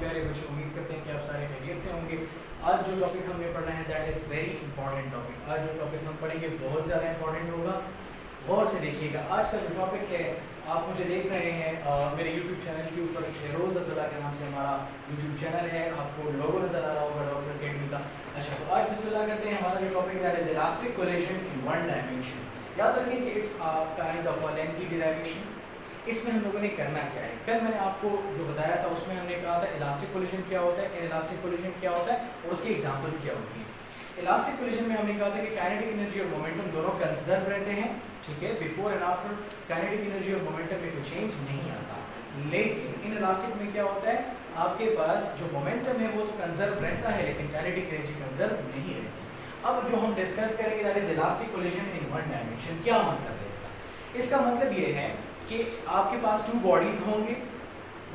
प्यारे बच्चों, उम्मीद करते हैं कि आप सारे खैरियत से होंगे। आज जो टॉपिक हमने पढ़ना है that is very important topic. आज जो टॉपिक हम पढ़ेंगे बहुत ज़्यादा इंपॉर्टेंट होगा। गौर से देखिएगा। आज का जो टॉपिक है, आप मुझे देख रहे हैं मेरे YouTube चैनल के ऊपर शेरोज़ अब्दुल्ला के नाम से हमारा YouTube चैनल है। आपको लोगो नज़र आ रहा होगा डॉक्टर अकेडमी का। अच्छा, तो आज बिस्मिल्लाह करते हैं। हमारा जो टॉपिक है that is elastic coalition in one dimension. याद रखें कि it's kind of a lengthy derivation. इसमें हम लोगों ने करना क्या है, कल मैंने आपको जो बताया था उसमें हमने कहा था इलास्टिक कोलिजन क्या होता है, इलास्टिक कोलिजन क्या होता है और उसकी एग्जांपल्स क्या होती हैं। इलास्टिक कोलिजन में हमने कहा था कि काइनेटिक एनर्जी और मोमेंटम दोनों कंजर्व रहते हैं, ठीक है। Before and after kinetic energy और मोमेंटम में कोई चेंज नहीं आता, लेकिन इन इलास्टिक में क्या होता है, आपके पास जो मोमेंटम है वो तो कंजर्व रहता है लेकिन काइनेटिक एनर्जी कंजर्व नहीं रहती। अब जो हम डिस्कस करेंगे that is elastic collision in one dimension. क्या मतलब है इसका? इसका मतलब ये है कि आपके पास टू बॉडीज होंगे,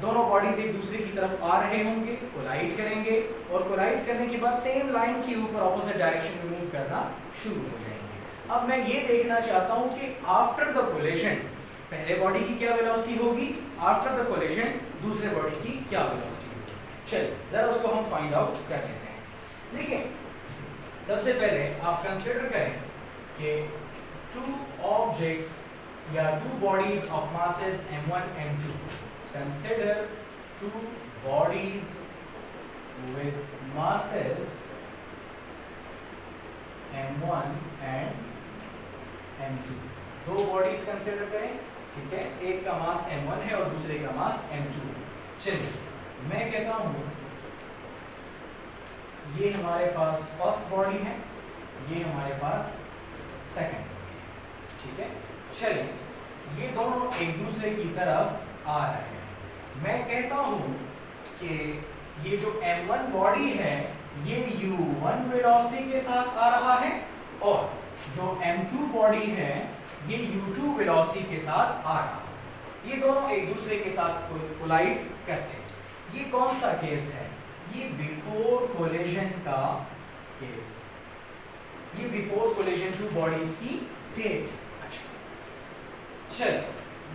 दोनों बॉडीज एक दूसरे की तरफ आ रहे होंगे, कोलाइड करेंगे और कोलाइड करने के बाद सेम लाइन के ऊपर ऑपोजिट डायरेक्शन में मूव करना शुरू हो जाएंगे। अब मैं ये देखना चाहता हूं कि आफ्टर द कोलिजन पहले बॉडी की क्या वेलोसिटी होगी, आफ्टर द कोलिजन दूसरे बॉडी की क्या वेलोसिटी होगी। चलिए जरा उसको हम फाइंड आउट कर लेते हैं। देखिए, सबसे पहले आप कंसीडर करें कि टू ऑब्जेक्ट्स या two bodies of masses m1 m2. Consider two bodies with masses m1 and m2. दो बॉडीज कंसिडर करें, ठीक है। एक का मास m1 है और दूसरे का मास m2 है। चलिए मैं कहता हूं ये हमारे पास फर्स्ट बॉडी है, ये हमारे पास सेकंड बॉडी है, ठीक है। चलिए ये दोनों एक दूसरे की तरफ आ रहे हैं। मैं कहता हूं कि ये जो m1 बॉडी है ये u1 वेलोसिटी के साथ आ रहा है और जो m2 बॉडी है ये u2 वेलोसिटी के साथ आ रहा है। ये दोनों एक दूसरे के साथ कोलाइड करते हैं। ये कौन सा केस है? ये बिफोर कोलिजन का केस, ये बिफोर कोलिजन टू बॉडीज की स्टेट। चल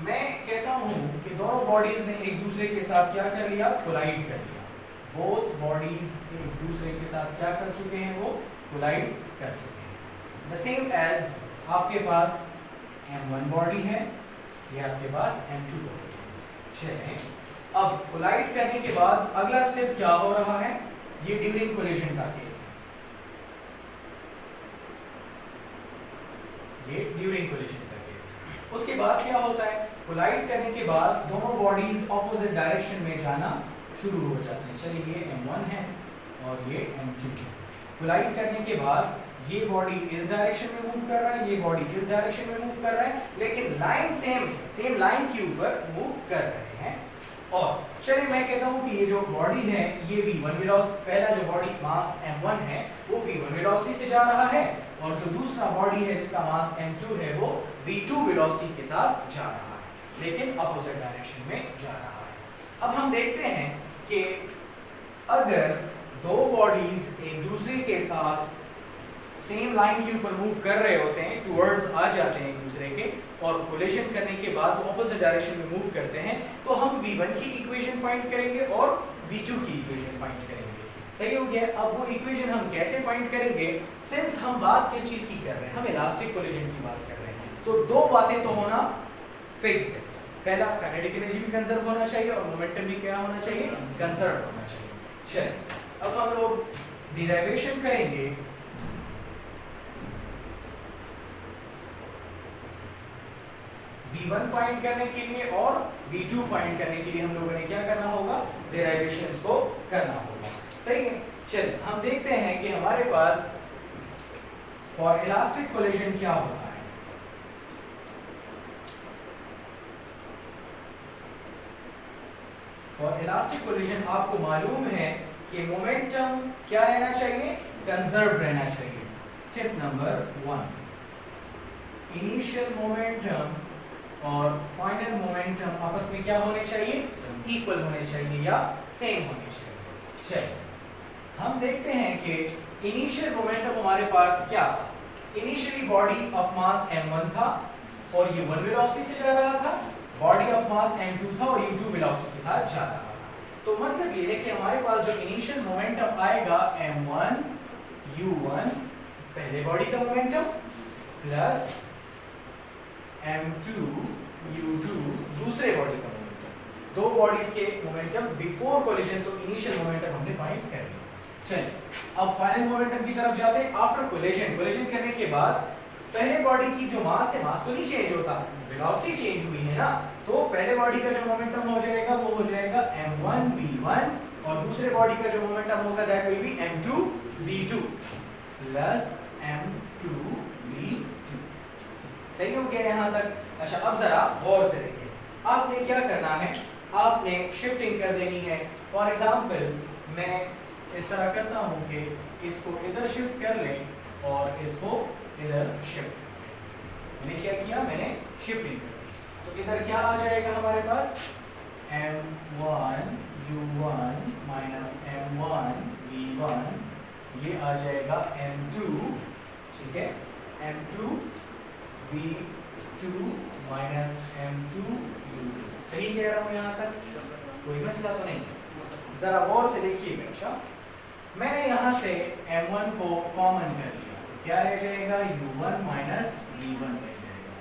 मैं कहता हूं कि दोनों बॉडीज ने एक दूसरे के साथ क्या कर लिया, कोलाइड कर लिया। बोथ बॉडीज एक दूसरे के साथ क्या कर चुके हैं, वो कोलाइड कर चुके हैं। द सेम एज आपके पास m1 बॉडी है, ये आपके पास m2 बॉडी है। चलें अब कोलाइड करने के बाद अगला स्टेप क्या हो रहा है, ये ड्यूरिंग कोलिजन का केस है, ये ड्यूरिंग कोलिजन। उसके बाद क्या होता है, कोलाइड करने के बाद दोनों बॉडीज ऑपोजिट डायरेक्शन में जाना शुरू हो जाते हैं। चलिए ये m1 है और ये m2 है। कोलाइड करने के बाद ये बॉडी इस डायरेक्शन में मूव कर रहा है, ये बॉडी इस डायरेक्शन में मूव कर रहा है, लेकिन लाइन सेम है, सेम लाइन के ऊपर मूव कर रहे हैं। और चलिए मैं कहता हूं कि ये जो बॉडी है ये v1 वेलोसिटी, पहला जो बॉडी मास m1 है वो v1 वेलोसिटी से जा रहा है और जो दूसरा बॉडी है जिसका मास m2 है वो v2 वेलोसिटी के साथ जा रहा है, लेकिन अपोजिट डायरेक्शन में जा रहा है। अब हम देखते हैं कि अगर दो बॉडीज एक दूसरे के साथ सेम लाइन के ऊपर मूव कर रहे होते हैं, टुवर्ड्स आ जाते हैं एक दूसरे के और कोलिजन करने के बाद ऑपोजिट डायरेक्शन में मूव करते हैं, तो हम v1 की इक्वेशन फाइंड करेंगे और v2 की इक्वेशन फाइंड करेंगे। सही हो गया। अब वो इक्वेशन हम कैसे फाइंड करेंगे, सिंस हम बात किस चीज की कर रहे हैं, हम इलास्टिक कोलिजन की बात कर रहे हैं, तो दो बातें तो होना फिक्स्ड है। पहला काइनेटिक एनर्जी भी कंजर्व होना चाहिए और मोमेंटम भी क्या होना चाहिए, कंजर्व होना चाहिए। चलिए अब हम लोग डिराइवेशन करेंगे। v1 फाइंड करने के लिए और v2 फाइंड करने के लिए हम लोगों ने क्या करना होगा, डेरिवेशंस को करना होगा। सही है। चलिए हम देखते हैं कि हमारे पास फॉर इलास्टिक कोलिजन क्या होता है। फॉर इलास्टिक कोलिजन आपको मालूम है कि मोमेंटम क्या रहना चाहिए, कंजर्व रहना चाहिए। स्टेप नंबर 1, इनिशियल मोमेंटम और फाइनल मोमेंटम आपस में क्या होने चाहिए, इक्वल होने चाहिए या सेम होने चाहिए। चलिए हम देखते हैं कि इनिशियल मोमेंटम हमारे पास क्या था, initially body of mass m1 था और ये 1 वेलोसिटी से जा रहा था, बॉडी ऑफ मास m2 था और u2 वेलोसिटी के साथ जा रहा था। तो मतलब ये है कि हमारे पास जो इनिशियल मोमेंटम आएगा m1 u1 पहले बॉडी का मोमेंटम प्लस m2 u2 दूसरे बॉडी का मोमेंटम, दो बॉडीज के मोमेंटम बिफोर कोलिजन, तो इनिशियल मोमेंटम हमने फाइंड कर लिया। चलिए अब फाइनल मोमेंटम की तरफ जाते हैं। आफ्टर कोलिजन, कोलिजन करने के बाद पहले बॉडी की जो मास है, मास तो नहीं चेंज होता, वेलोसिटी चेंज हुई है ना, तो पहले बॉडी का जो मोमेंटम हो जाएगा वो हो जाएगा m1 v1 और दूसरे बॉडी का जो मोमेंटम होगा that will B m2 v2 plus m2 v2। सही हो गया यहाँ तक? अच्छा अब जरा गौर से देखिए, आपने क्या करना है, आपने शिफ्टिंग कर देनी है। फॉर एग्जांपल मैं इस तरह करता हूँ कि इसको इधर शिफ्ट कर लें और इसको इधर शिफ्ट कर लें। मैंने क्या किया, मैंने शिफ्टिंग कर दी, तो इधर क्या आ जाएगा हमारे पास m1 u1 minus m1 v1, ये आ जाएगा m2, ठीक है, m2 v2 minus m2 u2। सही कह रहा हूँ यहाँ तक? कोई मसला तो नहीं है? जरा गौर से देखिएगा। अच्छा मैंने यहाँ से m1 को कॉमन कर लिया, तो क्या रह जाएगा, u1 माइनस v1 रह जाएगा।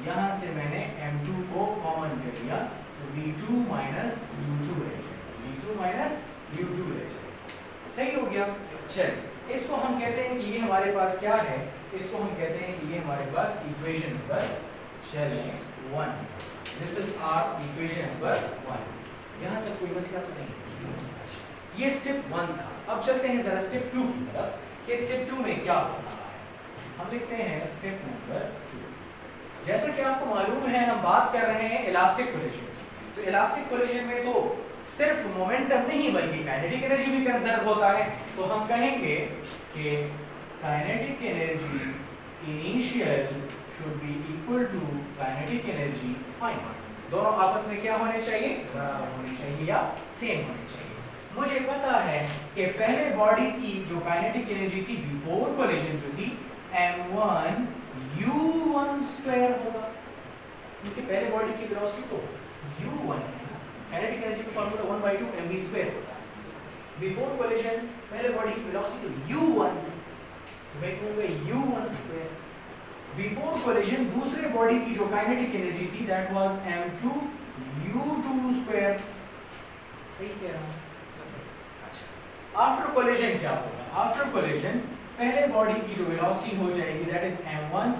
यहाँ से मैंने m2 को कॉमन कर लिया, तो v2 माइनस u2 रह जाएगा, v2 माइनस u2 रह जाएगा। सही हो गया? चलिए इसको हम कहते हैं कि ये हमारे पास क्या है, इसको हम कहते हैं कि ये हमारे पास equation number 1, this is our equation number 1। यहाँ तक कोई मसला तो नहीं है? ये स्टेप 1 था। अब चलते हैं जरा स्टेप 2 की तरफ कि स्टेप 2 में क्या हो रहा है। हम लिखते हैं स्टेप नंबर 2। जैसा कि आपको मालूम है हम बात कर रहे हैं इलास्टिक कोलिजन की, तो इलास्टिक कोलिजन में तो सिर्फ मोमेंटम नहीं बल्कि काइनेटिक एनर्जी भी कंजर्व होता है। तो हम कहेंगे कि kinetic energy initial should be equal to kinetic energy final. दोनों आपस में क्या होने चाहिए, बराबर होने चाहिए या सेम होने चाहिए। मुझे पता है कि पहले बॉडी की जो काइनेटिक एनर्जी थी बिफोर कोलिजन जो थी m1 u1 स्क्वायर होगा, क्योंकि पहले बॉडी की वेलोसिटी तो u1 है ना, काइनेटिक एनर्जी का फार्मूला 1/2 mv स्क्वायर होता है। बिफोर कोलिजन पहले बॉडी की वेलोसिटी तो u1 थी, तो मैं कहूंगा u1 स्क्वायर। बिफोर कोलिजन दूसरे बॉडी की जो काइनेटिक एनर्जी थी that was m2 u2 square. सही कह रहा हूं? अच्छा आफ्टर कोलिजन क्या होगा, आफ्टर कोलिजन पहले बॉडी की जो वेलोसिटी हो जाएगी that is m1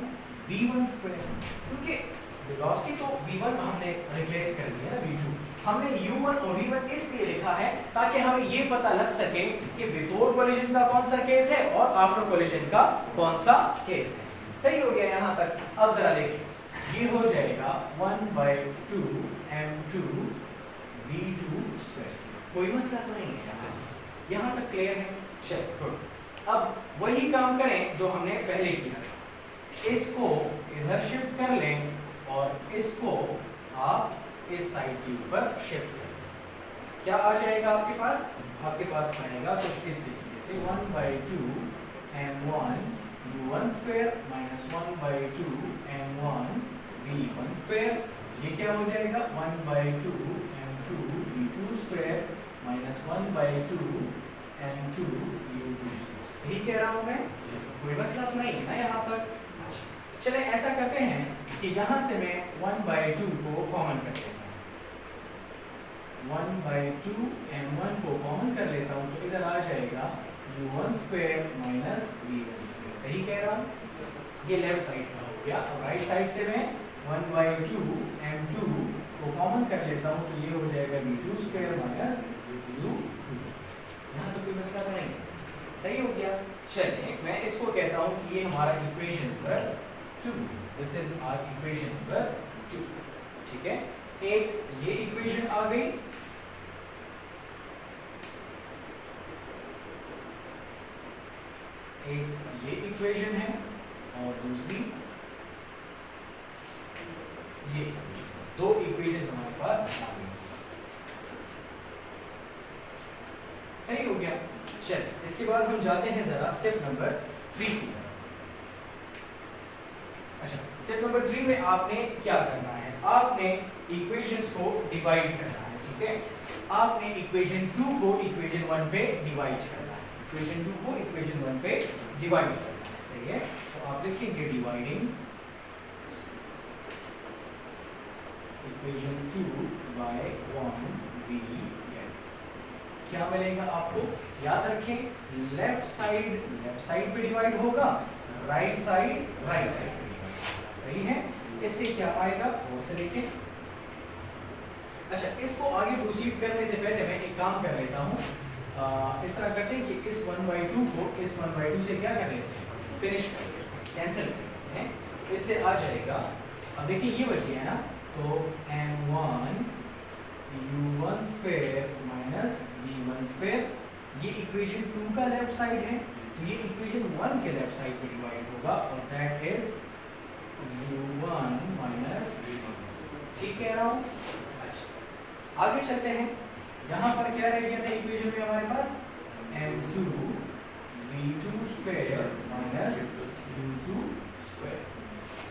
v1 square, क्योंकि वेलोसिटी तो v1 हमने रिप्लेस कर दिया ना v2, हमने u1 और v1 इसलिए लिखा है ताकि हमें ये पता लग सके कि बिफोर कोलिजन का कौन सा केस है और आफ्टर कोलिजन का कौन सा केस है। सही हो गया यहाँ तक? अब जरा देखिए, ये हो जाएगा 1/2 m2 v2 स्क्वायर। कोई मसला तो नहीं है यहाँ तक क्लियर है? चलो गुड। अब वही काम करें जो हमने पहले किया था, इसको इधर शिफ्ट कर लें और इसको आप इस साइड के ऊपर शिफ्ट कर लें। क्या आ जाएगा आपके पास? आपके पास आएगा कुछ इस तरीके से 1/2 m1 u1 square minus 1/2 m1 v1 square. ये क्या हो जाएगा 1/2 m2 v2 square minus 1/2 m2 u2 square. सही कह रहा हूं मैं? कोई मसला तो नहीं है ना यहाँ पर? चले ऐसा करते हैं कि यहाँ से मैं 1/2 को कॉमन कर लेता हूँ, 1/2 m1 को कॉमन कर लेता हूँ, तो इधर आ जाएगा u1 square minus v1 square. सही कह रहा हूँ? ये लेफ्ट साइड का हो गया। अब राइट साइड से मैं 1/2 m2 को कॉमन कर लेता हूँ, तो ये हो जाएगा v2 स्क्वायर माइनस u2। यहाँ तो कोई मसला तो नहीं, सही हो गया। चलिए मैं इसको कहता हूँ कि ये हमारा equation number 2, this is our equation number 2। ठीक है, एक ये इक्वेशन आ गई, एक ये इक्वेशन है और दूसरी ये इक्वेशन। दो इक्वेशन हमारे पास आ गई। सही हो गया। चल इसके बाद हम जाते हैं जरा स्टेप नंबर 3 की तरफ। अच्छा स्टेप नंबर 3 में आपने क्या करना है, आपने इक्वेशंस को डिवाइड करना है, ठीक है। आपने इक्वेशन 2 को इक्वेशन 1 पे डिवाइड करना है, इक्वेशन 2 को इक्वेशन 1 पे डिवाइड करना है, सही है। तो आप लिखेंगे डिवाइडिंग इक्वेशन 2 बाय 1v, क्या मिलेगा आपको, याद रखें लेफ्ट साइड पे डिवाइड होगा, राइट साइड पे डिवाइड होगा, सही है। इससे क्या आएगा वो से देखें। अच्छा, इसको आगे प्रोसीड करने से पहले मैं एक काम कर लेता हूँ, इस तरह करते हैं कि इस 1/2 को इस 1/2 से क्या कर लेते हैं, फिनिश कर लेते हैं, कैंसिल कर लेते हैं, इससे आ जाएगा। अब देखिए ये बच गया है ना, तो m1 u1 square minus v1 square, ये इक्वेशन 2 का लेफ्ट साइड है, तो ये इक्वेशन 1 के लेफ्ट साइड पे डिवाइड होगा और that is u1 minus v1, ठीक कह रहा हूँ। अच्छा, आगे चलते हैं, यहाँ पर क्या रह गया था इक्वेशन में हमारे पास, m2 v2 square minus u2 square,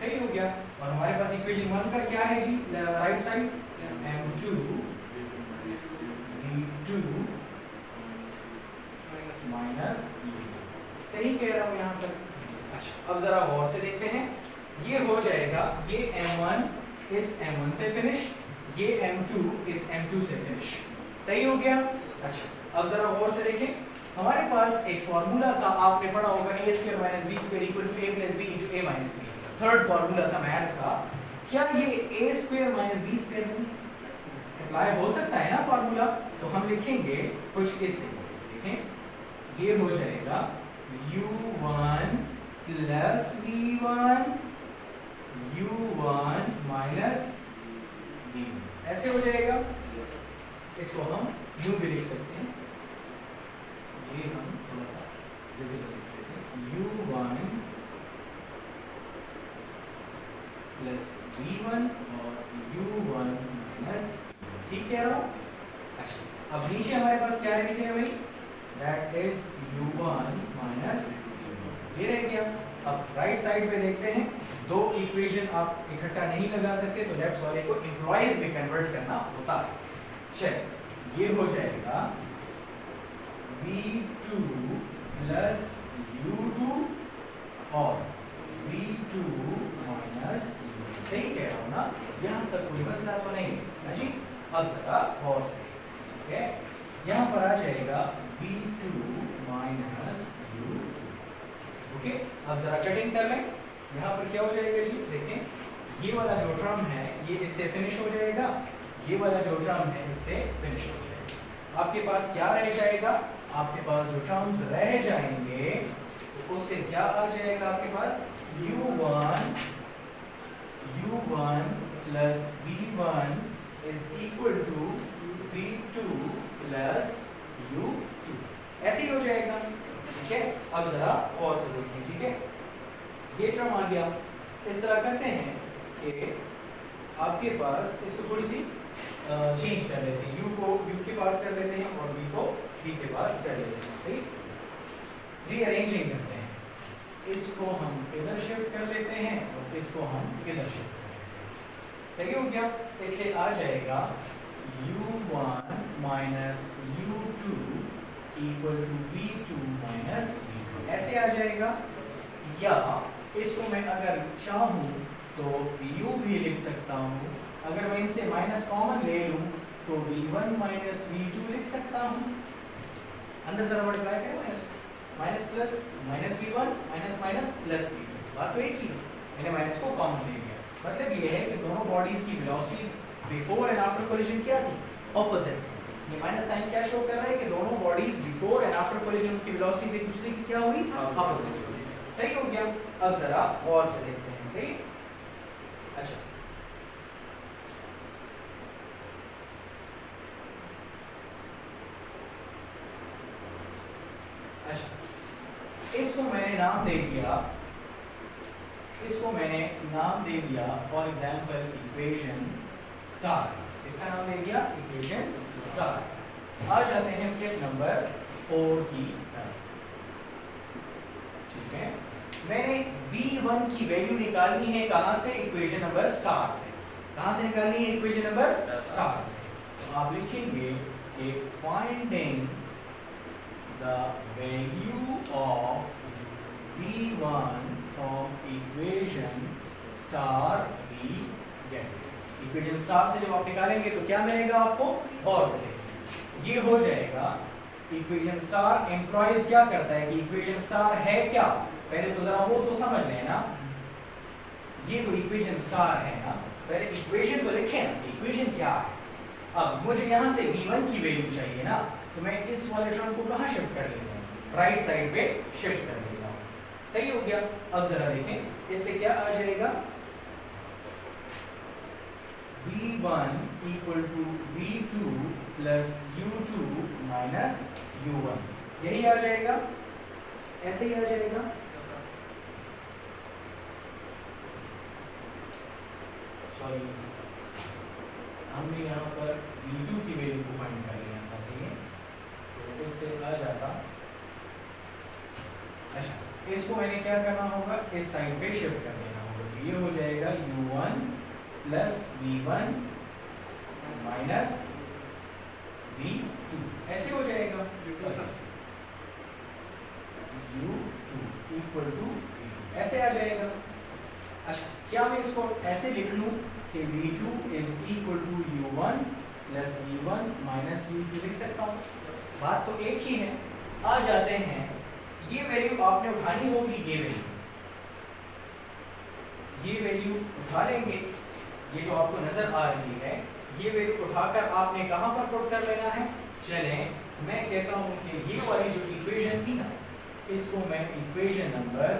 सही हो गया। और हमारे पास इक्वेशन 1 का क्या है जी, right side, m2 v2 minus u2, सही कह रहा हूँ यहाँ तक। अच्छा, अब जरा गौर से देखते हैं, ये हो जाएगा, ये m1 इस m1 से फिनिश, ये m2 इस m2 से फिनिश, सही हो गया। अच्छा, अब जरा गौर से देखें, हमारे पास एक फार्मूला था, आपने पढ़ा होगा a square minus b square equal to a plus b into a minus b, third formula था मैथ्स का। क्या ये a square minus b square में अप्लाई हो सकता है ना फार्मूला, तो हम लिखेंगे कुछ इस तरीके से, देखें ये हो जाएगा u1 plus v1 u1 minus v1, ऐसे हो जाएगा। इसको हम यूं भी लिख सकते हैं, ये हम थोड़ा सा विजिबल लिख लेते हैं, u1 प्लस v1 और u1 माइनस, ठीक कह रहा हूँ। अच्छा, अब नीचे हमारे पास क्या रह गया भाई, that is u1 minus v1, ये रह गया। अब राइट साइड पे देखते हैं, दो इक्वेशन आप इकट्ठा नहीं लगा सकते, तो लेफ्ट वाले को एम्प्लॉइज में कन्वर्ट करना होता है। चल, ये हो जाएगा v2 प्लस u2 और v2 माइनस u2, सही कह रहा हूँ ना, यहाँ तक कोई मसला तो नहीं है जी। अब जरा और से, ठीक है, यहाँ पर आ जाएगा v2 माइनस u2, ओके। अब जरा कटिंग कर लें, यहाँ पर क्या हो जाएगा जी, देखें ये वाला जो टर्म है ये इससे फिनिश हो जाएगा, ये वाला जो टर्म है इससे फिनिश हो जाएगा। आपके पास क्या रह जाएगा, आपके पास जो टर्म्स रह जाएंगे तो उससे क्या आ जाएगा आपके पास, u1 plus v1 is equal to v2 plus u2, ऐसे ही हो जाएगा, ठीक है। अब जरा और से देखें, ठीक है, ये टर्म आ गया। इस तरह करते हैं कि आपके पास इसको थोड़ी सी चेंज कर लेते हैं, u को u के पास कर लेते हैं और v को v के पास कर लेते हैं, सही रीअरेंजिंग करते हैं, इसको हम इधर शिफ्ट कर लेते हैं और इसको हम इधर शिफ्ट कर लेते हैं, सही हो गया। इससे आ जाएगा u1 minus u2 equal to v2 minus v2, ऐसे आ जाएगा। या इसको मैं अगर चाहूँ तो u भी लिख सकता हूँ, अगर मैं इनसे माइनस कॉमन ले लूँ तो v1 माइनस v2 लिख सकता हूँ, अंदर जरा मल्टीप्लाई करें, minus plus minus v1 minus minus plus v2, बात तो एक ही है, मैंने माइनस को कॉमन ले लिया। मतलब ये है कि दोनों बॉडीज की velocities before and after collision क्या थी, ऑपोजिट थी। ये माइनस साइन क्या शो कर रहा है कि दोनों bodies before and after collision की वेलोसिटीज एक दूसरे की क्या हुई, ऑपोजिट हुई, सही हो गया। अब जरा और से देखते हैं, सही। अच्छा, इसको मैंने नाम दे दिया, इसको मैंने नाम दे दिया फॉर एग्जांपल इक्वेशन स्टार, इसका नाम दे दिया इक्वेशन स्टार। आ जाते हैं स्टेप नंबर 4 की तरफ, ठीक है। मैंने v1 की वैल्यू निकालनी है कहां से, इक्वेशन नंबर स्टार से। कहाँ से निकालनी है इक्वेशन नंबर स्टार से। तो आप लिखेंगे कि finding the value of V1 from equation star we get. Equation star से जब आप निकालेंगे तो क्या मिलेगा आपको, और से देखिए ये हो जाएगा इक्वेशन स्टार एम्प्लॉइज क्या करता है कि इक्वेशन स्टार है क्या, पहले तो जरा वो तो समझ लेना। ये तो इक्वेशन स्टार है ना, पहले इक्वेशन तो लिखें ना, इक्वेशन क्या है। अब मुझे यहाँ से V1 की वैल्यू चाहिए ना, तो मैं इस वाले टर्म को कहाँ शिफ्ट कर लेता हूँ, राइट साइड पे शिफ्ट कर लेता हूँ। सही हो गया। अब जरा देखें इससे क्या आ जाएगा, V1 equal to V2 plus U2 minus U1, यही आ जाएगा, ऐसे ही आ जाएगा। सॉरी, हमने यहाँ पर V2 की वैल्यू को फाइंड कर लिया था, सही है, तो इससे आ जाता। अच्छा, इसको मैंने क्या करना होगा, इस साइड पे शिफ्ट कर देना होगा, तो ये हो जाएगा U1 plus V1 minus V2, ऐसे हो जाएगा। U2 इक्वल टू V2, ऐसे आ जाएगा। अच्छा, क्या मैं इसको ऐसे लिख लूं कि V2 is equal to U1 plus V1 minus U2, लिख सकता हूँ, बात तो एक ही है। आ जाते हैं, ये वैल्यू आपने उठानी होगी, ये वैल्यू उठा लेंगे, ये जो आपको नजर आ रही है, ये वैल्यू उठाकर आपने कहां पर पुट कर लेना है। चलें, मैं कहता हूं कि ये वाली जो इक्वेशन थी ना, इसको मैं इक्वेशन नंबर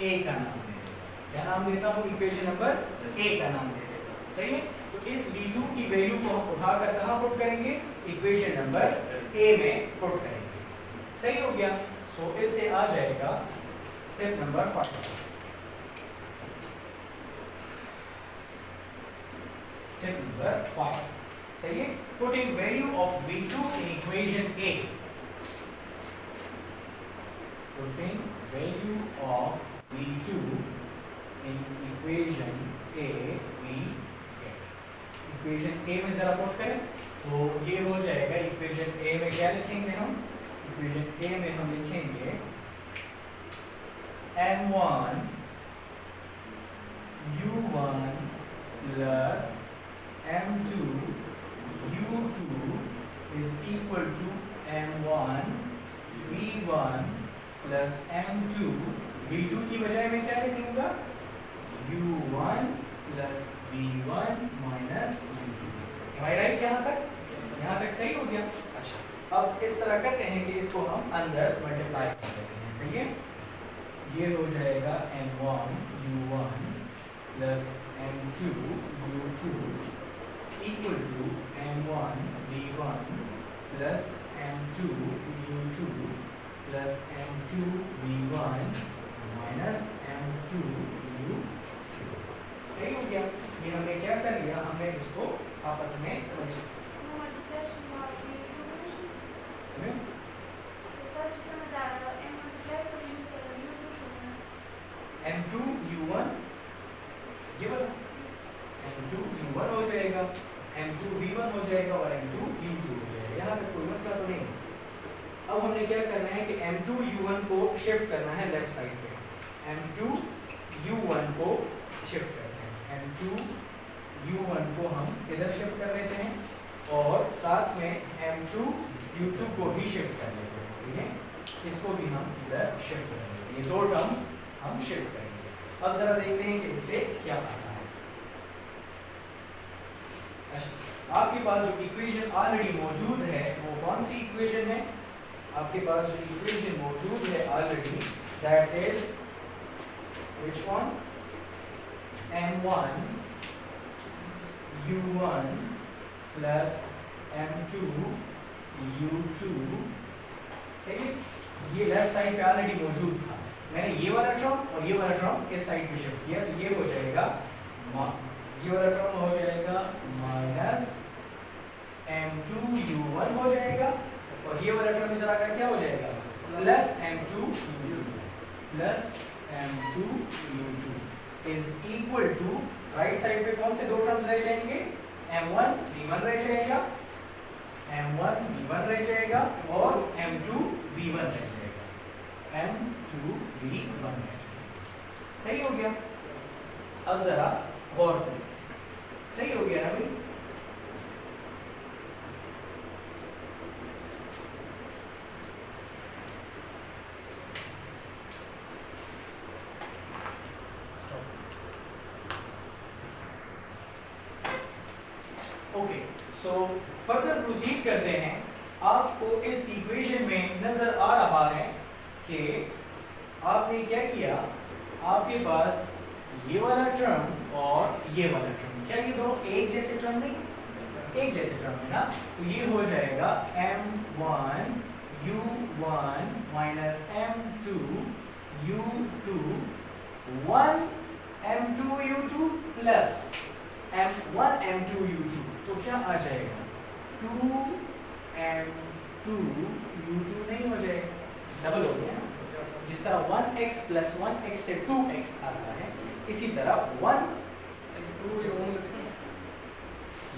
ए का नाम दे देता हूं। क्या नाम देता हूं, इक्वेशन नंबर ए का नाम दे देता हूं, सही है। तो इस V2 की वैल्यू को हम उठाकर कहां पुट करेंगे, इक्वेशन नंबर ए में पुट करेंगे, सही हो गया। सो इससे आ जाएगा स्टेप नंबर 5। Step number 5, सही है। Putting value of V2 in equation A. Putting value of V2 in equation A, we get. Equation A में जरा पुट करें तो ये हो जाएगा, इक्वेशन A में क्या लिखेंगे हम, इक्वेशन A में हम लिखेंगे M1 U1 plus M2 U2 is equal to M1 V1 plus M2 V2 की बजाय मैं क्या लिख लूंगा, U1 plus V1 minus U2। Am I right यहाँ तक? यहाँ तक सही हो गया। अच्छा, अब इस तरह करते हैं कि इसको हम अंदर मल्टीप्लाई कर देते हैं, सही है। ये हो जाएगा M1 U1 plus M2 U2 equal to M1 V1 plus M2 U2 plus M2 V1 minus M2 U2, सही हो गया। ये हमने क्या कर लिया, हमने इसको आपस में M2 U1 ये वाला M2 U1 हो जाएगा, M2 V1 हो जाएगा और M2 U2 हो जाएगा, यहाँ पे कोई मसला तो नहीं। अब हमने क्या करना है कि M2 U1 को शिफ्ट करना है लेफ्ट साइड पे, M2 U1 को शिफ्ट करते हैं, M2 U1 को हम इधर शिफ्ट कर लेते हैं और साथ में M2 U2 को भी शिफ्ट कर लेते हैं, ठीक है, इसको भी हम इधर शिफ्ट करेंगे, ये दो टर्म्स हम शिफ्ट करेंगे। अब जरा देखते हैं कि इससे क्या आता है। अच्छा, आपके पास जो इक्वेशन ऑलरेडी मौजूद है वो कौन सी इक्वेशन है, आपके पास जो इक्वेशन मौजूद है already, that is which one, M1 U1 plus M2 U2, सही है। ये लेफ्ट साइड पे ऑलरेडी मौजूद था, मैंने ये वाला टर्म और ये वाला टर्म इस साइड पे शिफ्ट किया, तो ये हो जाएगा ये वाला टर्म हो जाएगा माइनस M2 U1 हो जाएगा और ये वाला टर्म इधर आकर क्या हो जाएगा, plus M2 U2 plus M2 U2 is equal to, right side पे कौन से दो टर्म्स रह जाएंगे, m1 v1 रह जाएगा, m1 v1 रह जाएगा और m2 v1 रह जाएगा, m2 v1 रह जाएगा। सही हो गया? अब जरा गौर से, सही हो गया ना भाई? ओके, सो फर्दर प्रोसीड करते हैं। आपको इस इक्वेशन में नजर आ रहा है कि आपने क्या किया, आपके पास ये वाला टर्म और ये वाला टर्म, क्या ये दोनों एक जैसे टर्म नहीं, एक जैसे टर्म है ना, तो ये हो जाएगा m1 u1 minus m2 u2 1 m2 u2 plus m1 m2 u2, तो क्या आ जाएगा 2 m2 u2 नहीं हो जाएगा, डबल हो गया ना। जिस तरह 1x प्लस 1x से 2x आता है, इसी तरह 1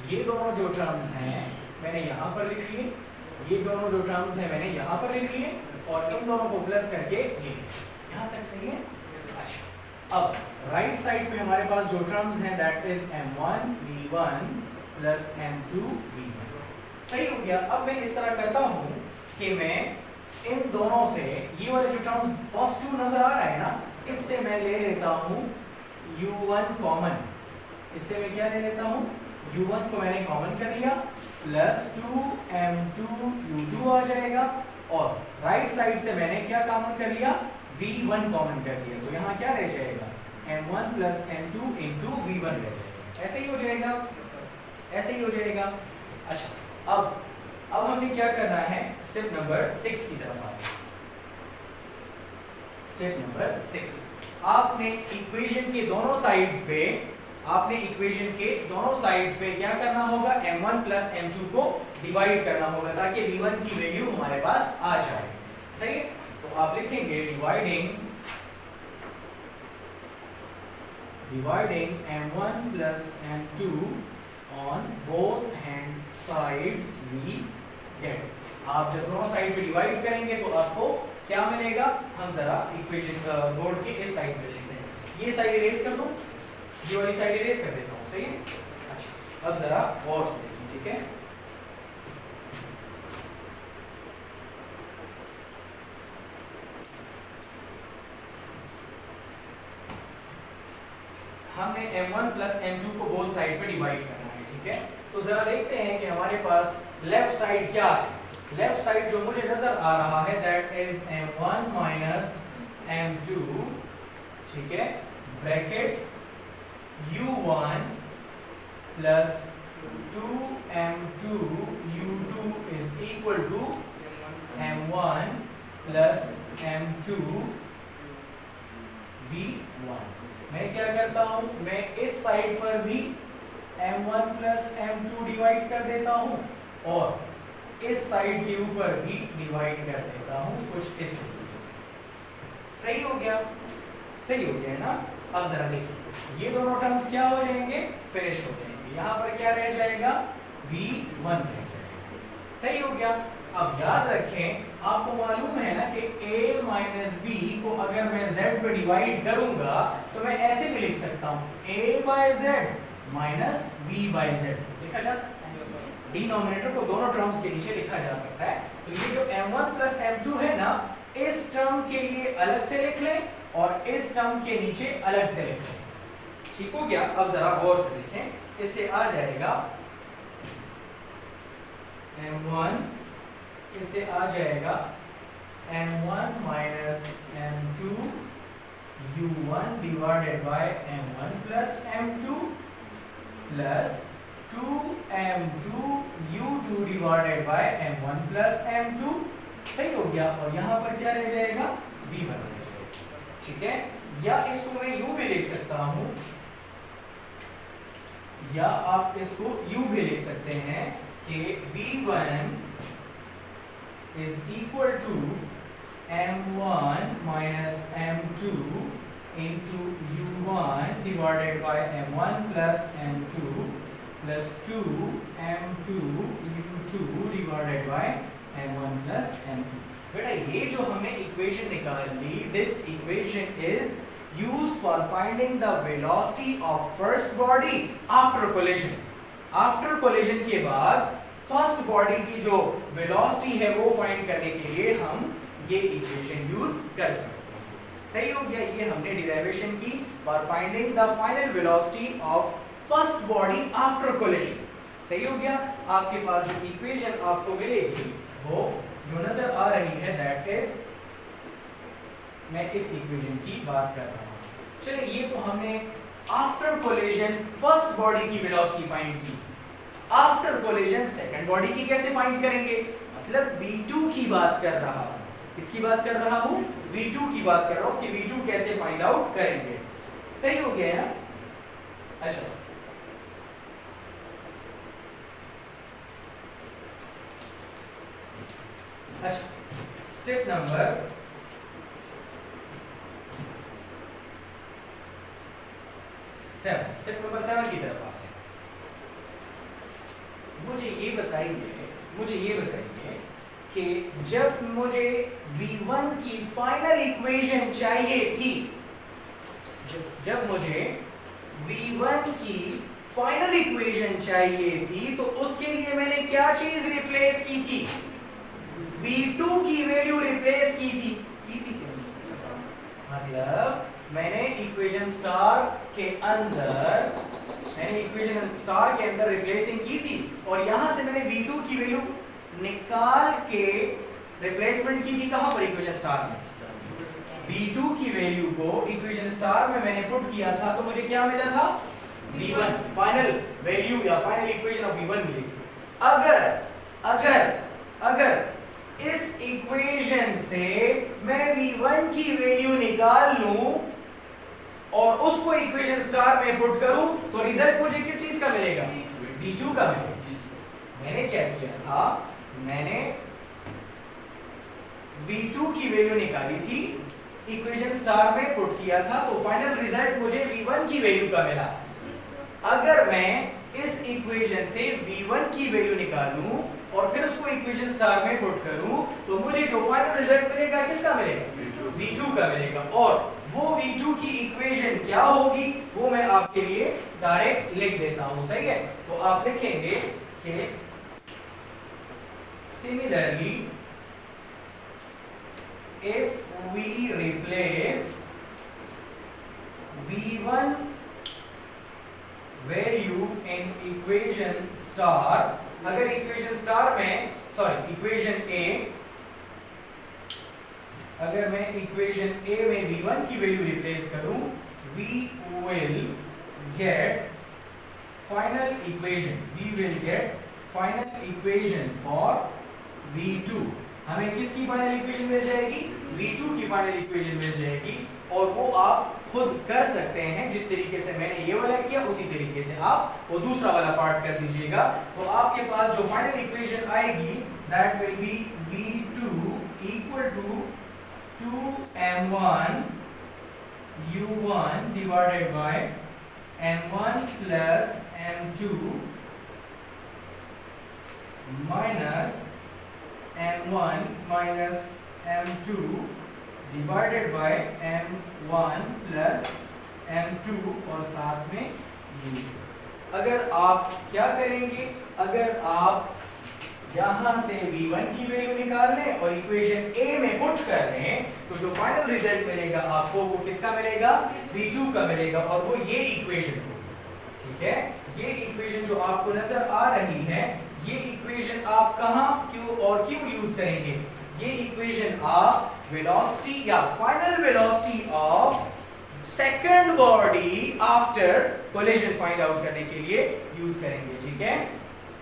ये दोनों जो टर्म्स हैं मैंने यहाँ पर लिख लिए, ये दोनों जो टर्म्स हैं मैंने यहाँ पर लिख लिए और इन दोनों को प्लस करके ये, यहाँ तक सही है? अच्छा, अब राइट साइड पे हमारे पास जो टर्म्स हैं that is m1 v1 plus m2 v1। सही हो गया? अब मैं इस तरह करता हूँ कि मैं इन दोनों से ये वाले जो टर्म फर्स्ट टू नजर आ रहा है ना, इससे मैं ले लेता हूँ u1 कॉमन, इससे मैं क्या ले लेता हूँ, u1 को मैंने कॉमन कर लिया, प्लस 2m2 u2 आ जाएगा और राइट साइड से मैंने क्या कॉमन कर लिया, v1 कॉमन कर लिया, तो यहाँ क्या रह जाएगा m1 plus m2 into v1 रह जाएगा। ऐसे ही हो जाएगा, ऐसे ही हो जाएगा। अच्छा, अब हमने क्या करना है, स्टेप नंबर 6 की तरफ आए। स्टेप नंबर 6, आपने इक्वेशन के दोनों साइड्स पे, आपने इक्वेशन के दोनों साइड्स पे क्या करना होगा, m1 प्लस m2 को डिवाइड करना होगा ताकि v1 की वैल्यू हमारे पास आ जाए। सही है? तो आप लिखेंगे dividing m1 plus m2 on both hand sides we get। आप जब दोनों साइड पे डिवाइड करेंगे तो आपको क्या मिलेगा, हम जरा इक्वेशन बोर्ड के इस साइड पे लिखते हैं। ये साइड इरेज कर दूं, ये वाली साइड इरेज कर देता हूँ। सही है? अच्छा, अब जरा गौर से देखिए, ठीक है? हमने m1 प्लस m2 को बोथ साइड पे डिवाइड करना है, ठीक है? तो जरा देखते हैं कि हमारे पास लेफ्ट साइड क्या है। लेफ्ट साइड जो मुझे नजर आ रहा है that is m1 minus m2, ठीक है, bracket u1 plus 2m2 u2 is equal to m1 plus m2 v1। मैं क्या करता हूं, मैं इस साइड पर भी m1 प्लस m2 डिवाइड कर देता हूं और इस साइड के ऊपर भी डिवाइड कर देता हूं कुछ इस तरीके से। सही हो गया? सही हो गया है ना? अब जरा देखिए, ये दोनों टर्म्स क्या हो जाएंगे, फिनिश हो जाएंगे। यहाँ पर क्या रह जाएगा, v1 रह जाएगा। सही हो गया? अब याद रखें, आपको मालूम है ना कि a माइनस b को अगर मैं z पे डिवाइड करूंगा तो मैं ऐसे भी लिख सकता हूं a by z minus b by z। लिखा जा सकता है, डिनोमिनेटर को दोनों टर्म्स के नीचे लिखा जा सकता है। तो ये जो m1 प्लस m2 है ना, इस टर्म के लिए अलग से लिख लें और इस टर्म के नीचे अलग से लिख लें। ठीक हो गया? अब जरा गौर से देखें, इससे आ जाएगा m1, इससे आ जाएगा m1 minus m2 u1 divided by m1 plus m2 plus 2m2 u2 divided by m1 plus m2। सही हो गया? और यहाँ पर क्या रह जाएगा, v1 रह जाएगा। ठीक है? या इसको मैं यूं भी लिख सकता हूं, या आप इसको यूं भी लिख सकते हैं कि v1 is equal to m1 minus m2 into u1 divided by m1 plus m2 plus 2 m2 u2 divided by m1 plus m2। बेटा ये जो हमने इक्वेशन निकाल ली, this equation is used for finding the velocity of first body after collision। after collision के बाद first body की जो वेलोसिटी है वो फाइंड करने के लिए हम ये इक्वेशन यूज कर सकते हैं। सही हो गया, ये हमने डिराइवेशन की for finding the final velocity of first body after collision. सही हो गया। आपके पास जो इक्वेशन आपको मिलेगी वो जो नजर आ रही है दैट इज, मैं इस इक्वेशन की बात कर रहा हूं। चलिए ये तो हमने आफ्टर कोलिजन फर्स्ट बॉडी की वेलोसिटी फाइंड की। आफ्टर कोलिजन सेकंड बॉडी की कैसे फाइंड करेंगे, मतलब v2 की बात कर रहा हूं। किसकी बात कर रहा हूं, v2 की बात कर रहा हूं कि v2 कैसे फाइंड आउट करेंगे। सही हो गया ना। अच्छा स्टेप नंबर 7, स्टेप नंबर 7 की तरफ आते हैं। मुझे ये बताइए कि जब मुझे v1 की फाइनल इक्वेशन चाहिए थी, जब मुझे v1 की फाइनल इक्वेशन चाहिए थी तो उसके लिए मैंने क्या चीज रिप्लेस की थी, v2 की वैल्यू रिप्लेस की थी। मतलब मैंने इक्वेशन स्टार के अंदर रिप्लेसिंग की थी और यहां से मैंने v2 की वैल्यू निकाल के रिप्लेसमेंट की थी। कहां पर, इक्वेशन स्टार में। v2 की वैल्यू को इक्वेशन स्टार में मैंने पुट किया था तो मुझे क्या मिला था, v1 फाइनल वैल्यू या फाइनल इक्वेशन ऑफ v1 मिली थी। अगर इस इक्वेशन से मैं v1 की वैल्यू निकाल लूं और उसको इक्वेशन स्टार में पुट करूं तो रिजल्ट मुझे किस चीज का मिलेगा, v2 का मिलेगा। मैंने क्या किया था, मैंने v2 की वैल्यू निकाली थी, इक्वेशन स्टार में पुट किया था तो फाइनल रिजल्ट मुझे v1 की वैल्यू का मिला। अगर मैं इस इक्वेशन से v1 की वैल्यू निकालूं और फिर उसको इक्वेशन स्टार में पुट करूं तो मुझे जो फाइनल रिजल्ट मिलेगा किसका मिलेगा, v2 का मिलेगा। और वो v2 की इक्वेशन क्या होगी वो मैं आपके लिए डायरेक्ट लिख देता हूं। सही है, तो आप लिखेंगे कि similarly if we replace v1 value in equation star, अगर इक्वेशन स्टार में इक्वेशन ए, अगर मैं इक्वेशन ए में v1 की वैल्यू रिप्लेस करूं, we will get final equation for v2। हमें किसकी फाइनल इक्वेशन मिल जाएगी, v2 की फाइनल इक्वेशन मिल जाएगी। और वो आप खुद कर सकते हैं, जिस तरीके से मैंने ये वाला किया उसी तरीके से आप वो दूसरा वाला पार्ट कर दीजिएगा। तो आपके पास जो फाइनल इक्वेशन आएगी that will be v2 equal to 2m1 u1 divided by m1 plus m2 minus m1 minus m2 divided by m1 plus m2 और साथ में u। अगर आप क्या करेंगे, अगर आप यहां से v1 की वैल्यू निकाल लें और इक्वेशन a में पुट कर लें तो जो फाइनल रिजल्ट मिलेगा आपको वो किसका मिलेगा, v2 का मिलेगा। और वो ये इक्वेशन होगी। ठीक है, ये इक्वेशन जो आपको नजर आ रही है, ये इक्वेशन आप कहां, क्यों और क्यों यूज करेंगे, ये इक्वेशन आप वेलोसिटी या final velocity of second body after collision find out करने के लिए यूज करेंगे। ठीक है,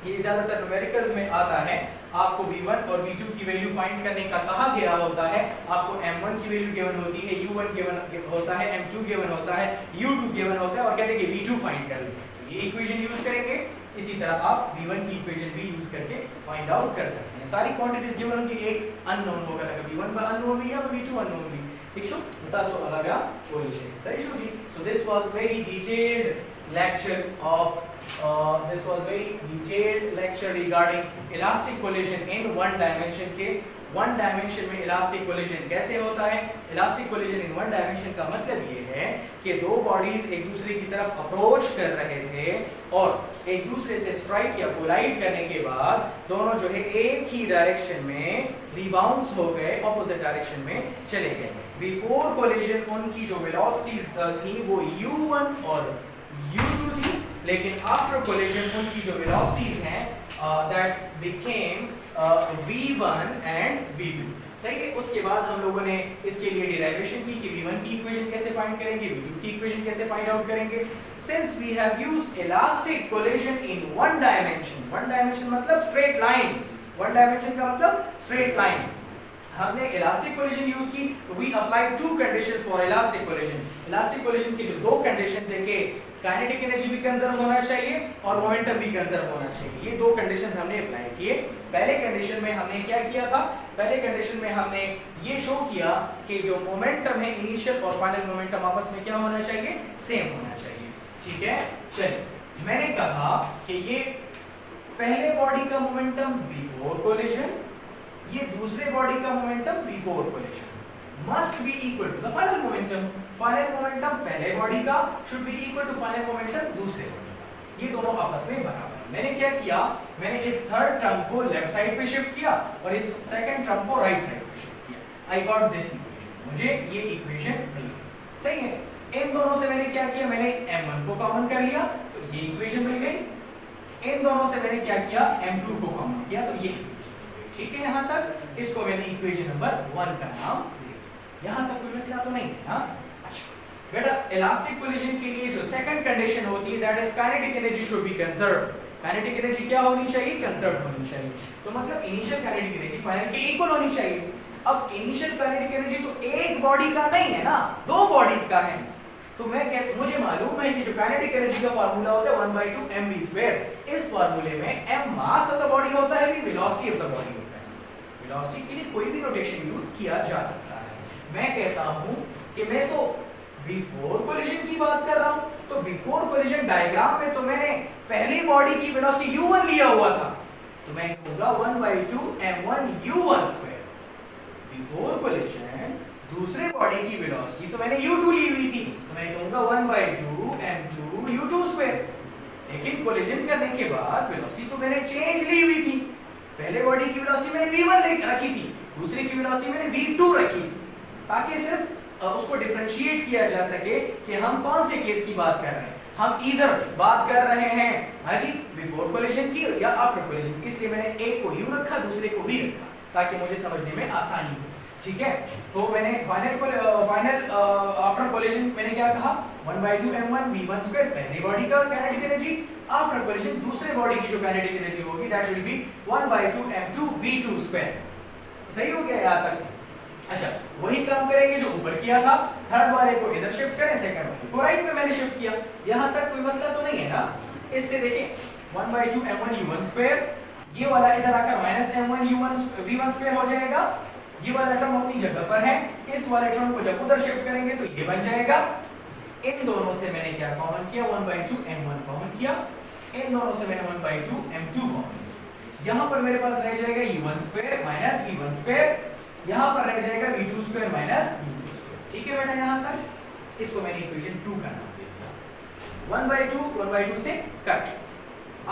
ये ज्यादातर न्यूमेरिकल्स में आता है। आपको v1 और v2 की वैल्यू फाइंड करने का कहा गया होता है, आपको m1 की वैल्यू गिवन होती है, u1 गिवन होता है, m2 गिवन होता है, u2 गिवन होता है और कहते हैं कि v2 फाइंड कर लो। ये इक्वेशन यूज करेंगे इसी तरह आप V1 की इक्वेशन भी यूज करके फाइंड आउट कर सकते हैं। सारी क्वांटिटीज गिवन होंगी, एक अननोन होगा, V1 पर अननोन भी या V2 अननोन भी, ठीक है। बता सो अलग पोजीशन सही शो जी। So this was very detailed lecture of regarding elastic collision in one dimension के वन डायमेंशन में इलास्टिक कोलिजन कैसे होता है। Elastic collision in one dimension का मतलब ये है कि दो बॉडीज एक दूसरे की तरफ अप्रोच कर रहे थे और एक दूसरे से स्ट्राइक या कोलाइड करने के बाद दोनों जो है एक ही डायरेक्शन में रिबाउंस हो गए, ऑपोजिट डायरेक्शन में चले गए। बिफोर कोलिजन उनकी जो वेलोसिटीज थी वो u1 और u2 थी, लेकिन आफ्टर कोलिजन उनकी जो वेलोसिटीज हैं that became v1 and v2, सही है। उसके बाद हम लोगों ने इसके लिए डिराइवेशन की कि v1 की इक्वेशन कैसे फाइंड करेंगे, v2 की इक्वेशन कैसे फाइंड आउट करेंगे। Since we have used elastic collision in one dimension मतलब स्ट्रेट लाइन, वन डायमेंशन का मतलब स्ट्रेट लाइन, हमने इलास्टिक कोलिजन यूज की, we applied two conditions for elastic collision. Elastic collision की जो दो कंडीशंस है कि काइनेटिक एनर्जी भी कंजर्व होना चाहिए और मोमेंटम भी कंजर्व होना चाहिए, ये दो कंडीशंस हमने अप्लाई किए। पहले कंडीशन में हमने क्या किया था, पहले कंडीशन में हमने ये शो किया कि जो मोमेंटम है इनिशियल और फाइनल मोमेंटम आपस में क्या होना चाहिए, सेम होना चाहिए, ठीक है। चलिए मैंने कहा कि ये पहले बॉडी का मोमेंटम बिफोर कोलिजन, ये दूसरे बॉडी का momentum before collision must be equal to the final momentum. Final momentum पहले बॉडी का should be equal to final momentum दूसरे बॉडी का, ये दोनों आपस में बराबर है। मैंने क्या किया, मैंने इस थर्ड टर्म को लेफ्ट साइड पे शिफ्ट किया और इस सेकंड टर्म को राइट साइड पे शिफ्ट किया। I got this equation, मुझे ये इक्वेशन मिल गई, सही है। इन दोनों से मैंने क्या किया, मैंने m1 को कॉमन कर लिया तो ये इक्वेशन मिल गई। इन दोनों से मैंने क्या किया, m2 को कॉमन किया तो ये इक्वेशन मिल गई, ठीक है। यहाँ तक इसको मैंने इक्वेशन नंबर 1 का नाम दे दिया। यहाँ तक कोई मसला तो नहीं है, हाँ। अच्छा बेटा, इलास्टिक कोलिजन के लिए जो सेकंड कंडीशन होती है that is kinetic energy should be conserve. Kinetic energy क्या होनी चाहिए, कंजर्व होनी चाहिए। तो मतलब इनिशियल काइनेटिक एनर्जी फाइनल के इक्वल होनी चाहिए। अब इनिशियल काइनेटिक एनर्जी तो एक बॉडी का नहीं है ना, दो बॉडीज का है। तो मुझे मालूम है कि जो काइनेटिक एनर्जी का फार्मूला होता है 1/2 mv²। इस फार्मूले में m mass of the body होता है, v velocity of the body होता है। वेलोसिटी के लिए कोई भी नोटेशन यूज किया जा सकता है। मैं कहता हूं कि मैं तो बिफोर कोलिजन की बात कर रहा हूं, तो बिफोर कोलिजन डायग्राम में तो मैंने पहली बॉडी की वेलोसिटी u1 लिया हुआ था, तो मैं कहूंगा 1/2 m1 u1²। बिफोर कोलिजन दूसरे बॉडी की वेलोसिटी तो मैंने u2 ली हुई थी, तो मैं कहूंगा 1/2 m2 u2²। लेकिन कोलिजन करने के बाद वेलोसिटी तो मैंने चेंज ली हुई थी, पहले बॉडी की वेलोसिटी मैंने v1 ले रखी थी, दूसरे की वेलोसिटी मैंने v2 रखी थी, ताकि सिर्फ उसको डिफरेंशिएट किया जा सके कि हम कौन से केस की बात कर रहे हैं। हम इधर बात कर रहे हैं हाँ जी बिफोर कोलिजन की या आफ्टर कोलिजन, इसलिए मैंने एक को u रखा दूसरे को v रखा ताकि मुझे समझने में आसानी हो, ठीक है। तो मैंने फाइनल आफ्टर कोलिजन मैंने क्या कहा, 1/2 m1 v1² पहली बॉडी का काइनेटिक एनर्जी, आफ्टर कोलिजन दूसरे बॉडी की जो काइनेटिक एनर्जी होगी that will B 1/2 m2 v2²। सही हो गया यहाँ तक। अच्छा वही काम करेंगे जो ऊपर किया था, थर्ड वाले को इधर शिफ्ट करें, सेकंड वाले को राइट में मैंने शिफ्ट किया। यहाँ तक कोई मसला तो नहीं है ना। इससे देखिए 1/2 m1 u1², ये वाला इधर आकर -m1 v1² हो जाएगा, ये वाला टर्म अपनी जगह पर है, इस वाले टर्म को जब उधर शिफ्ट करेंगे तो ये बन जाएगा। इन दोनों से मैंने क्या कॉमन किया, 1/2 m1 कॉमन किया, इन दोनों से मैंने 1/2 m2 कॉमन किया। यहाँ पर मेरे पास रह जाएगा u1² माइनस v1², यहाँ पर रह जाएगा v2² माइनस u2², ठीक है बेटा। यहाँ तक इसको मैंने इक्वेशन 2 का नाम दे दिया। 1/2 से कट,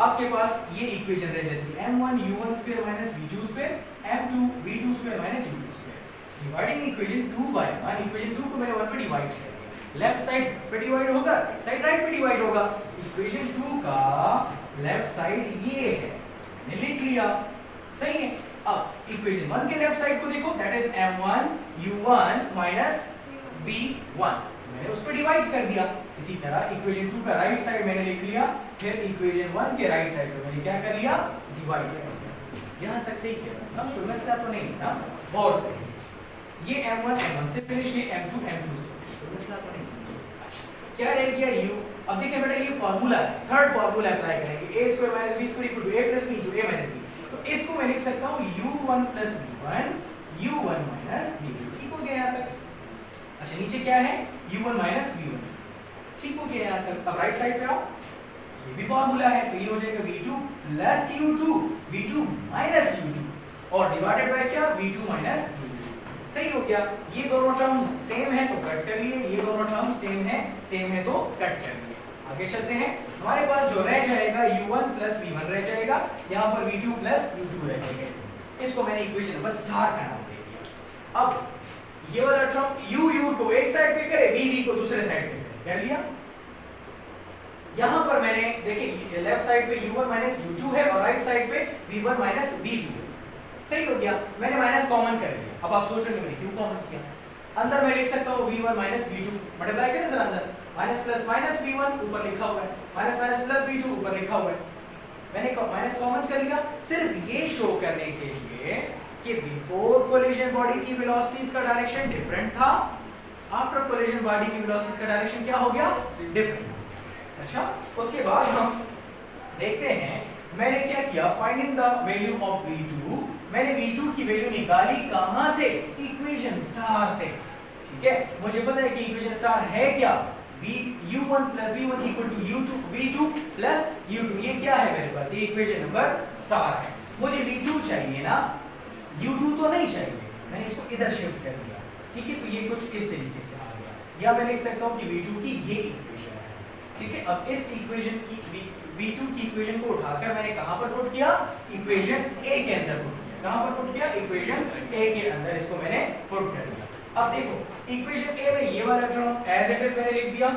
आपके पास ये इक्वेशन रह जाती है m1 u1² minus v2², m2 v2² minus u2²। Dividing equation 2/1, equation 2 को मैंने 1 पे डिवाइड कर दिया, लेफ्ट साइड पे डिवाइड होगा, राइट साइड राइट पे डिवाइड होगा। इक्वेशन 2 का लेफ्ट साइड ये है, मैंने लिख लिया, सही है। अब इक्वेशन 1 के लेफ्ट साइड को देखो, that is m1 u1 minus v1, मैंने उस पर डिवाइड कर दिया। इसी तरह इक्वेशन 2 का राइट साइड मैंने लिख लिया, फिर इक्वेशन 1 के राइट साइड को मैंने क्या कर लिया, डिवाइड कर दिया। यहाँ तक सही किया ना, कोई मसला तो नहीं था, बहुत सही। ये m1 m1 से फिनिश, ये m2 m2 से फिनिश, कोई मसला तो नहीं। अच्छा क्या रह गया u अब देखिए बेटा ये फार्मूला है, थर्ड फार्मूला अप्लाई करेंगे, a square minus b square equal to a plus b into a minus b। तो इसको मैं लिख सकता हूं u1 plus v1 u1 minus v2। ठीक हो गया यहां तक। अच्छा नीचे क्या है u1 माइनस v1। ठीक हो गया यहां तक। अब राइट साइड पे आओ, ये भी फार्मूला है, तो ये हो जाएगा v2 plus u2 v2 minus u2 और डिवाइडेड बाय क्या v2 माइनस u2। सही हो गया। ये दोनों टर्म्स सेम है तो कट कर लिए, ये दोनों टर्म्स सेम है तो कट कर लिए। आगे चलते हैं, हमारे पास जो रह जाएगा u1 प्लस v1 रह जाएगा, यहाँ पर v2 प्लस u2 रह जाएगा। इसको मैंने इक्वेशन नंबर स्टार का नाम दे दिया। अब ये वाला टर्म u को एक साइड पे करे, v को दूसरे साइड पे करे, कर लिया। यहाँ पर मैंने देखिए लेफ्ट साइड पे u1 माइनस u2 है और राइट साइड पे v1 माइनस v2 है। सही हो गया, मैंने माइनस कॉमन कर लिया। अब आप सोच रहे हैं मैंने क्यों कॉमन किया? अंदर मैं लिख सकता हूँ v1 माइनस v2, मल्टीप्लाई करें सर, अंदर माइनस प्लस माइनस v1 ऊपर लिखा हुआ है, माइनस माइनस प्लस v2 ऊपर लिखा हुआ है। मैंने माइनस कॉमन कर लिया सिर्फ ये शो करने के लिए कि बिफोर कोलिजन बॉडी की वेलोसिटीज का डायरेक्शन डिफरेंट था, आफ्टर कोलिजन बॉडी की वेलोसिटीज का डायरेक्शन क्या हो गया? डिफरेंट। अच्छा उसके बाद हम देखते हैं मैंने क्या किया, finding the value of v2। मैंने v2 की वैल्यू निकाली कहां से? इक्वेशन स्टार से। ठीक है, मुझे पता है कि इक्वेशन स्टार है क्या, u1 plus v1 equal to u2 v2 plus u2। ये क्या है मेरे पास? ये इक्वेशन नंबर स्टार है। मुझे v2 चाहिए ना, u2 तो नहीं चाहिए, मैंने इसको इधर शिफ्ट कर दिया। ठीक है, तो ये कुछ इस तरीके से आ गया, या मैं लिख सकता हूं कि v2 की ये इक्वेशन है। ठीक है, अब इस इक्वेशन की v2 की इक्वेशन को उठाकर मैंने कहां पर पुट किया? इक्वेशन a के अंदर पुट किया। कहां पर पुट किया? इक्वेशन a के अंदर इसको मैंने पुट कर दिया। अब देखो इक्वेशन a में ये वाला टर्म एज इट इज मैंने लिख दिया,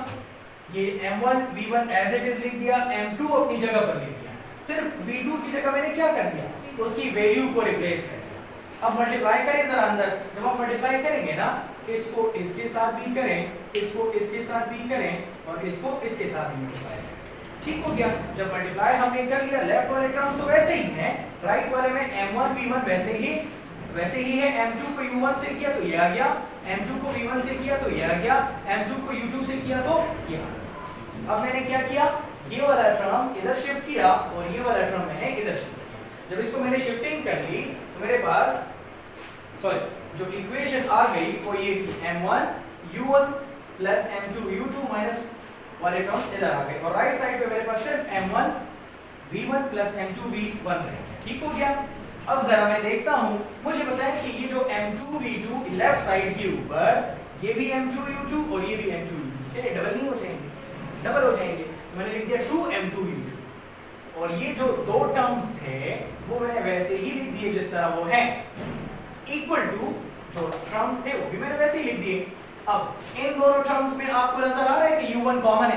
ये m1 v1 as it is लिख दिया, m2 अपनी जगह पर लिख दिया। सिर्फ v2 की जगह मैंने क्या कर दिया? उसकी वैल्यू को रिप्लेस कर दिया। अब मल्टीप्लाई करें जरा अंदर, जब आप मल्टीप्लाई करेंगे ना, इसको इसके साथ भी करें, इसको इसके साथ भी करें और इसको इसके साथ भी मल्टीप्लाई करें। ठीक हो गया। जब मल्टीप्लाई हमने कर लिया, लेफ्ट वाले टर्म्स तो वैसे ही हैं, राइट वाले में m1 v1 वैसे ही है, m2 को u1 से किया तो ये आ गया, m2 को v1 से किया तो ये आ गया, m2 को u2 से किया तो ये आ गया। अब मैंने क्या किया, ये वाला टर्म इधर शिफ्ट किया और ये वाला टर्म मैंने इधर शिफ्ट किया। जब इसको मैंने शिफ्टिंग कर ली तो मेरे पास जो इक्वेशन आ गई वो ये थी, m1 u1 plus m2 u2 minus वाले टर्म इधर आ गए और राइट साइड पे मेरे पास सिर्फ m1 v1 plus m2 v1 रहे। ठीक हो गया। अब जरा मैं देखता हूं, मुझे पता है कि ये जो m2 v2 लेफ्ट साइड के ऊपर, ये भी m2 u2 और ये भी m2 u2, क्या डबल नहीं हो जाएंगे? डबल हो जाएंगे। मैंने लिख दिया 2m2 u2 और ये जो दो टर्म्स थे वो मैंने वैसे ही लिख दिए जिस तरह वो हैं, इक्वल टू जो टर्म्स थे वो भी मैंने वैसे ही लिख दिए। अब इन दोनों टर्म्स में आपको नजर आ रहा है कि u1 कॉमन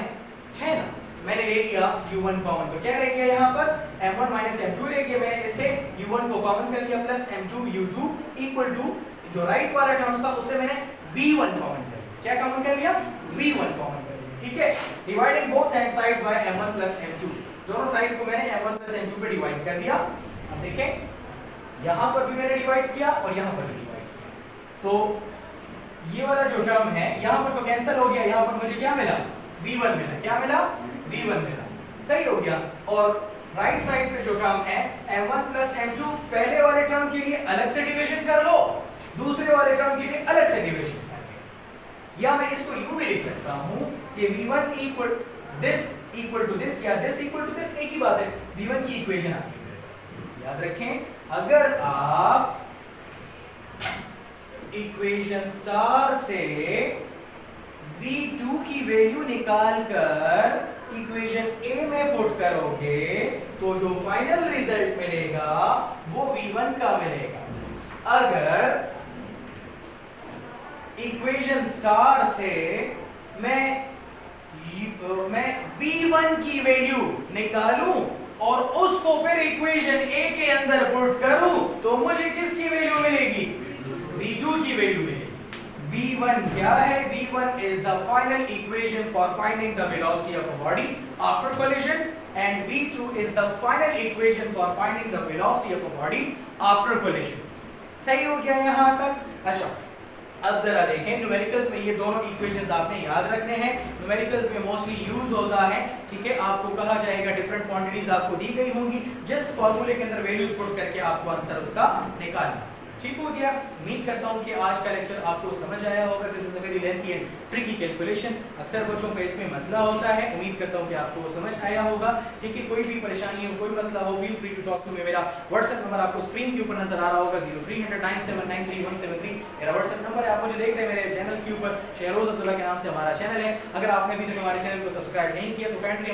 है ना? मैंने ले लिया u1 कॉमन, तो क्या रह गया यहाँ पर? m1 माइनस m2 रह गया। मैंने इससे u1 को कॉमन कर लिया plus m2 u2 equal to जो राइट वाला टर्म्स था उससे मैंने v1 कॉमन कर लिया। क्या कॉमन कर लिया? v1 कॉमन कर लिया। ठीक है, dividing both hand sides by m1 plus m2, दोनों साइड को मैंने m1 प्लस m2 पे डिवाइड कर दिया। अब देखें यहाँ पर भी मैंने डिवाइड किया और यहाँ पर भी डिवाइड किया, तो ये वाला जो टर्म है यहाँ पर तो कैंसिल हो गया, यहाँ पर मुझे क्या मिला? v1 मिला। क्या मिला? v1 मिला। सही हो गया। और राइट साइड पे जो टर्म है m1 प्लस m2, पहले वाले टर्म के लिए अलग से डिवीजन कर लो, दूसरे वाले टर्म के लिए अलग से डिवीजन कर लो, या मैं इसको यूं भी लिख सकता हूं कि v1 इक्वल टू दिस या दिस इक्वल टू दिस, एक ही बात है। v1 की इक्वेशन आ गई। याद रखें, अगर आप इक्वेशन स्टार से v2 की वैल्यू निकालकर इक्वेशन a में पुट करोगे तो जो फाइनल रिजल्ट मिलेगा वो v1 का मिलेगा। अगर इक्वेशन स्टार से मैं v1 की वैल्यू निकालूं और उसको फिर इक्वेशन a के अंदर पुट करूं तो मुझे किसकी वैल्यू मिलेगी? v2 की वैल्यू मिलेगी। v1 क्या है? v1 is the final equation for finding the velocity of a body after collision and v2 is the final equation for finding the velocity of a body after collision। सही हो गया यहां तक? अच्छा, अब जरा देखें न्यूमेरिकल्स में ये दोनों इक्वेशंस आपने याद रखने हैं। न्यूमेरिकल्स में मोस्टली यूज होता है, ठीक है, आपको कहा जाएगा डिफरेंट क्वांटिटीज आपको दी गई होंगी, जस्ट फार्मूले के अंदर वैल्यूज पुट करके आपको आंसर उसका निकालना। ठीक हो गया। उम्मीद करता हूं कि आज का लेक्चर आपको समझ आया होगा। This is a very lengthy and tricky calculation, अक्सर बच्चों पे इसमें मसला होता है। उम्मीद करता हूं कि आपको समझ आया होगा। ठीक है, कोई भी परेशानी हो, कोई मसला हो, feel free to talk to me. मेरा व्हाट्सएप नंबर आपको स्क्रीन के ऊपर नजर आ रहा होगा 030097933173 मेरा व्हाट्सएप नंबर है। आप मुझे देख रहे हैं मेरे चैनल के ऊपर, शहरोज अब्दुल्ला के नाम से हमारा चैनल है। अगर आपने अभी तक हमारे चैनल को सब्सक्राइब नहीं किया तो काइंडली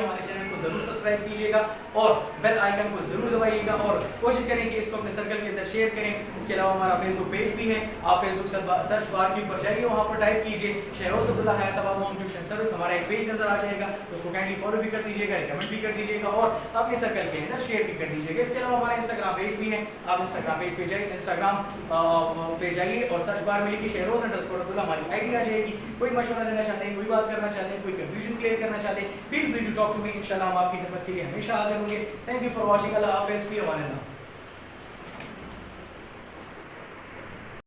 हमारे चैनल को जरूर सब्सक्राइब कीजिएगा और बेल आइकन को जरूर दबाइएगा और कोशिश करें कि इसको अपने सर्कल के अंदर शेयर करें। इसके अलावा हमारा फेसबुक पेज भी है, आप फेसबुक सर्च बार के ऊपर जाइए, वहां पर टाइप कीजिए Shahroz Abdullah Hyderabad home tuition service, हमारा एक पेज नजर आ जाएगा, तो उसको काइंडली फॉलो भी कर दीजिएगा, रिकमेंड भी कर दीजिएगा और अपने सर्कल के अंदर शेयर भी कर दीजिएगा। इसके अलावा हमारा इंस्टाग्राम पेज भी है, आप इंस्टाग्राम पेज पे जाइए, इंस्टाग्राम पे जाइए और सर्च बार में लिखिए शहरोज_अब्दुल्ला, हमारी आईडी आ जाएगी। कोई मशवरा देना चाहते हैं, कोई बात करना चाहते हैं, कोई कंफ्यूजन क्लियर करना चाहते हैं, feel free to talk to me. इंशाल्लाह हम आपकी खिदमत के लिए हमेशा हाजिर होंगे। Thank you for watching. अल्लाह हाफिज़, फी अमान अल्लाह।